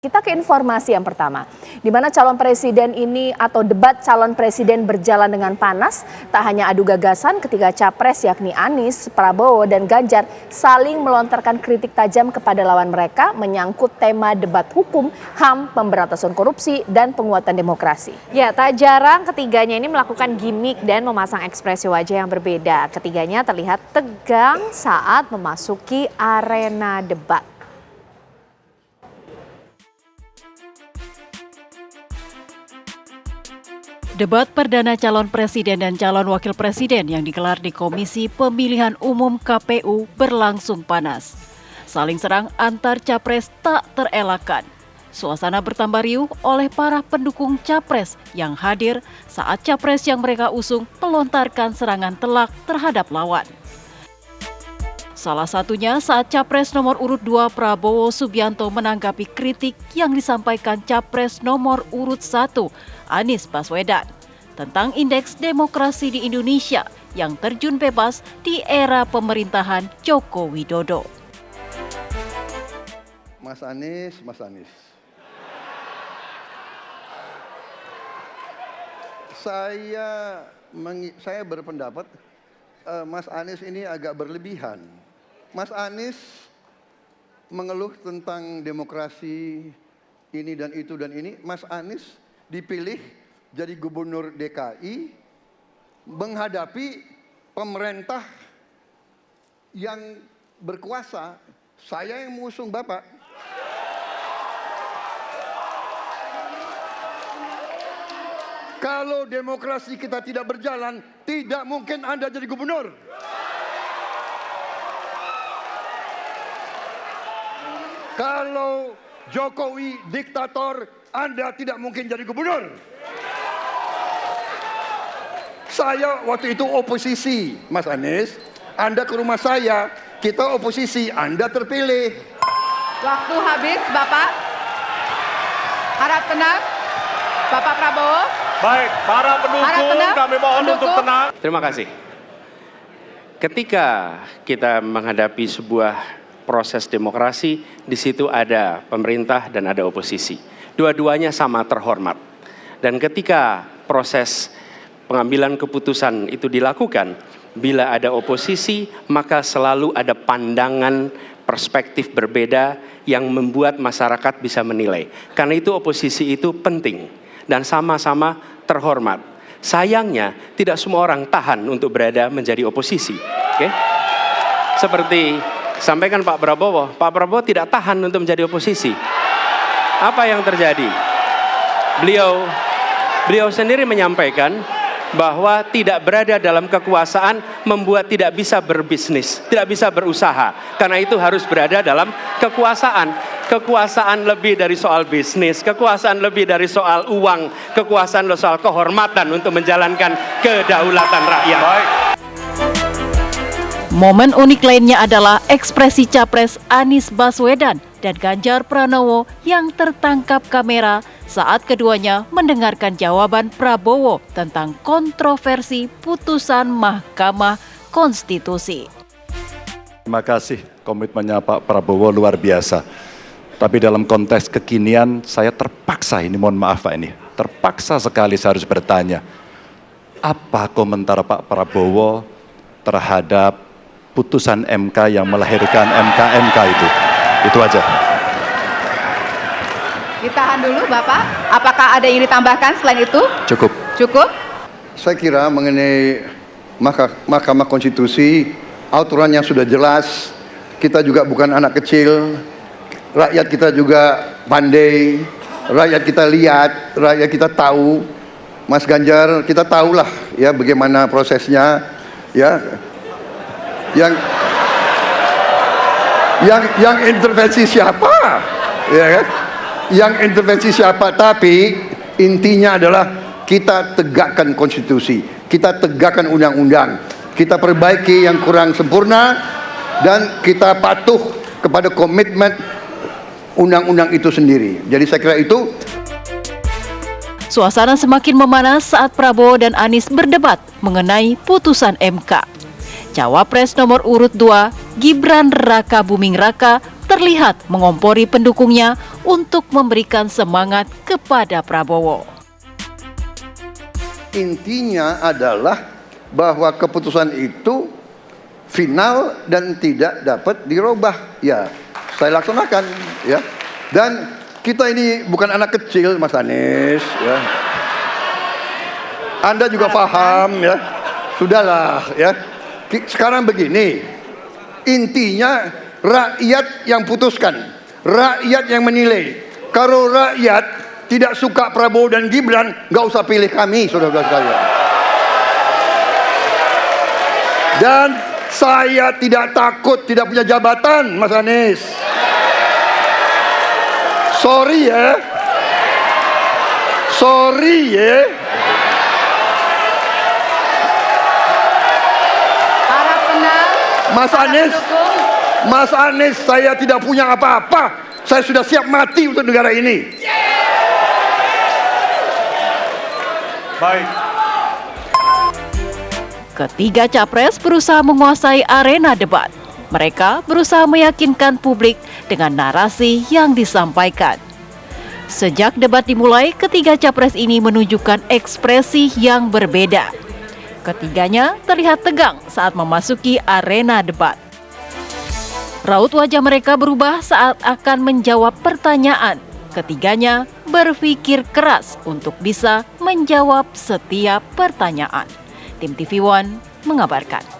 Kita ke informasi yang pertama, di mana calon presiden ini atau debat calon presiden berjalan dengan panas. Tak hanya adu gagasan ketika capres yakni Anies, Prabowo, dan Ganjar saling melontarkan kritik tajam kepada lawan mereka menyangkut tema debat hukum, HAM, pemberantasan korupsi, dan penguatan demokrasi. Ya, tak jarang ketiganya ini melakukan gimmick dan memasang ekspresi wajah yang berbeda. Ketiganya terlihat tegang saat memasuki arena debat. Debat perdana calon presiden dan calon wakil presiden yang digelar di Komisi Pemilihan Umum KPU berlangsung panas. Saling serang antar capres tak terelakkan. Suasana bertambah riuh oleh para pendukung capres yang hadir saat capres yang mereka usung melontarkan serangan telak terhadap lawan. Salah satunya saat capres nomor urut 2 Prabowo Subianto menanggapi kritik yang disampaikan capres nomor urut 1 Anies Baswedan tentang indeks demokrasi di Indonesia yang terjun bebas di era pemerintahan Joko Widodo. Mas Anies. Saya berpendapat Mas Anies ini agak berlebihan. Mas Anies mengeluh tentang demokrasi ini dan itu dan ini. Mas Anies dipilih jadi gubernur DKI menghadapi pemerintah yang berkuasa. Saya yang mengusung Bapak. Kalau demokrasi kita tidak berjalan, tidak mungkin Anda jadi gubernur. Kalau Jokowi diktator, Anda tidak mungkin jadi gubernur. Saya waktu itu oposisi, Mas Anies. Anda ke rumah saya, kita oposisi, Anda terpilih. Waktu habis, Bapak. Harap tenang, Bapak Prabowo. Baik, para pendukung kami mohon untuk tenang. Terima kasih. Ketika kita menghadapi sebuah proses demokrasi, di situ ada pemerintah dan ada oposisi. Dua-duanya sama terhormat. Dan ketika proses pengambilan keputusan itu dilakukan, bila ada oposisi, maka selalu ada pandangan perspektif berbeda yang membuat masyarakat bisa menilai. Karena itu oposisi itu penting dan sama-sama terhormat. Sayangnya tidak semua orang tahan untuk berada menjadi oposisi. Seperti sampaikan Pak Prabowo tidak tahan untuk menjadi oposisi. Apa yang terjadi? Beliau sendiri menyampaikan bahwa tidak berada dalam kekuasaan membuat tidak bisa berbisnis, tidak bisa berusaha. Karena itu harus berada dalam kekuasaan. Kekuasaan lebih dari soal bisnis, kekuasaan lebih dari soal uang, kekuasaan soal kehormatan untuk menjalankan kedaulatan rakyat. Baik. Momen unik lainnya adalah ekspresi capres Anies Baswedan dan Ganjar Pranowo yang tertangkap kamera saat keduanya mendengarkan jawaban Prabowo tentang kontroversi putusan Mahkamah Konstitusi. Terima kasih, komitmennya Pak Prabowo luar biasa. Tapi dalam konteks kekinian saya terpaksa, ini mohon maaf Pak ini, terpaksa sekali saya harus bertanya. Apa komentar Pak Prabowo terhadap putusan MK yang melahirkan MK itu? Itu aja. Ditahan dulu Bapak. Apakah ada yang ditambahkan selain itu? Cukup. Cukup? Saya kira mengenai Mahkamah Konstitusi, aturannya sudah jelas. Kita juga bukan anak kecil. Rakyat kita juga pandai. Rakyat kita lihat, rakyat kita tahu. Mas Ganjar, kita tahulah ya bagaimana prosesnya. Ya. Yang intervensi siapa? Ya kan? Yang intervensi siapa? Tapi intinya adalah kita tegakkan konstitusi, kita tegakkan undang-undang, kita perbaiki yang kurang sempurna, dan kita patuh kepada komitmen undang-undang itu sendiri. Jadi saya kira itu. Suasana semakin memanas saat Prabowo dan Anies berdebat mengenai putusan MK. Cawapres nomor urut 2 Gibran Raka Buming Raka terlihat mengompori pendukungnya untuk memberikan semangat kepada Prabowo. Intinya adalah bahwa keputusan itu final dan tidak dapat dirubah. Ya, saya laksanakan ya. Dan kita ini bukan anak kecil, Mas Anies ya. Anda juga paham ya. Sudahlah ya. Sekarang begini. Intinya rakyat yang putuskan, rakyat yang menilai. Kalau rakyat tidak suka Prabowo dan Gibran, nggak usah pilih kami, saudara-saudara sekalian. Dan saya tidak takut tidak punya jabatan, Mas Anies. Sorry ya. Sorry ya. Para tenang. Mas Anies, saya tidak punya apa-apa. Saya sudah siap mati untuk negara ini. Baik. Ketiga capres berusaha menguasai arena debat. Mereka berusaha meyakinkan publik dengan narasi yang disampaikan. Sejak debat dimulai, ketiga capres ini menunjukkan ekspresi yang berbeda. Ketiganya terlihat tegang saat memasuki arena debat. Raut wajah mereka berubah saat akan menjawab pertanyaan. Ketiganya berpikir keras untuk bisa menjawab setiap pertanyaan. Tim TV One mengabarkan.